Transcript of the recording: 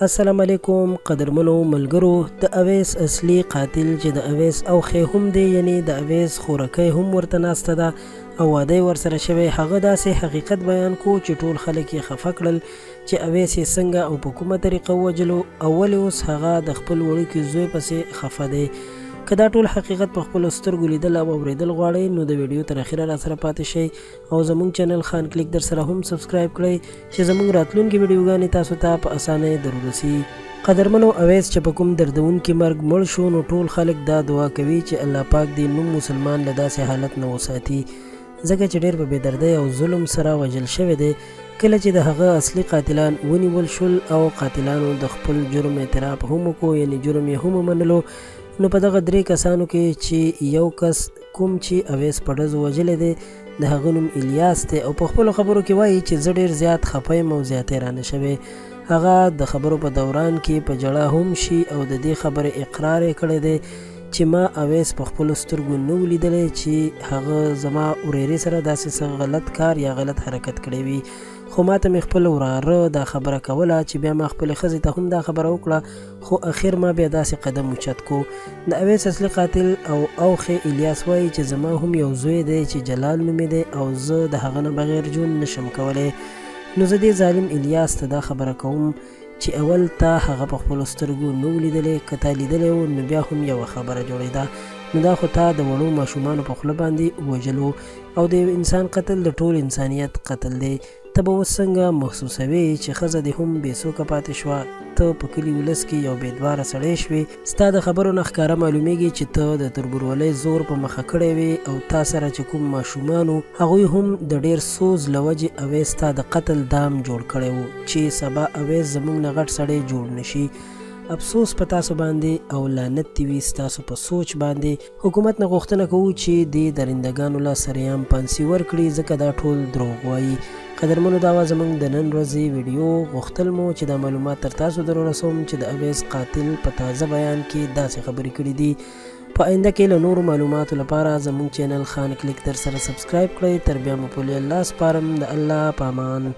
السلام علیکم قدرمنو ملګرو. د اویس اصلي قاتل چې د اویس اوخې هم دی، یعنی د اویس خورکۍ هم ورته ناسته ده او واده ورسره شوی، هغه داسې حقیقت بیان کو چې ټول خلک یې خفه کړل چې اویس یې څنګه او په کومه طریقه ووجلو او ولې اوس هغه د خپل وړوکي زوی پسې خفه دی. که دا ټول حقیقت په خپلو سترګو لیدل او اورېدل غواړئ نو د ویډیو تر اخره راسره پاتې شئ او زموږ چینل خان کلیک در سره هم سبسکرایب کړئ چې زموږ راتلونکي ویډیوګانې تاسو ته په اسانۍ در ورسي. قدرمنو، اویس چې په کوم دردونکي مرګ مړ شو نو ټول خلک دا دعا کوي چې الله پاک دې نوم مسلمان له داسې حالت نه وساتي، ځکه چې ډېر په بېدردۍ او ظلم سره وژل شوی دی. کله چې د هغه اصلي قاتلان ونیول شول او قاتلانو د خپل جرم اعتراف هم وکړو، یعنی جرم یې هم ومنلو، نو په دغه درې کسانو کې چې یو کس کوم چې اویس په ډزو وژلی دی د هغه نوم الیاس دی او په خپلو خبرو کې وایي چې زه ډېر زیات خفه یم او زیاتی رانه شوی. هغه د خبرو په دوران کې په ژړا هم شي او د دې خبرې اقرار یې کړی دی چې ما اویس په خپلو سترګو نه و لیدلی چې هغه زما ورېرې سره داسې څه غلط کار یا غلط حرکت کړی وي، خو ما ته مې خپل وراره دا خبره کوله چې بیا ما خپلې ښځې ته هم دا خبره وکړه، خو اخر ما بیا داسې قدم اوچت کو. د اویس اصلي قاتل او اوخې الیاس وایي چې زما هم یو زوی دی چې جلال نومې دی او زه د هغه نه بغیر ژوند نشم کولی. نو زه دې ظالم الیاس ته دا خبره کوم چې اول تا هغه په خپلو سترګو نه و لیدلی، که تا لیدلی و نو بیا هم یوه خبره جوړېده، نو دا خو تا د وړو ماشومانو په خوله باندې ووژلو او د یو انسان قتل د ټول انسانیت قتل دی. ته به اوس څنګه محسوسوې چې ښځه دې هم بېڅوکه پاتې شوه، ته په کلي ولس کې یو بېدواره سړی شوې، ستا د خبرو نه ښکاره معلومیږي چې ته د تربورولۍ زور په مخه کړی وې او تا سره چې کوم ماشومان وو هغوی هم د ډېر سوز له وجې اویس تا د قتل دام جوړ کړی و چې سبا اویس زموږ نه غټ سړی جوړ نشي. افسوس په تاسو باندې او لعنت دې وي ستاسو په سوچ باندې. حکومت نه غوښتنه کوو چې دې درندګانو له سریام پانسي ورکړي، ځکه دا ټول دروغ وایي. قدرمنو، دا وه زموږ د نن ورځې ویډیو. غوښتل مو چې دا معلومات تر تاسو در ورسوم چې د اویس قاتل په تازه بیان کې داسې خبرې کړي دي. په آینده کې له نورو معلوماتو لپاره زموږ چینل خان کلیک در سره سبسکرایب کړئ. تر بیا مو پورې الله سپارم. د الله په امان.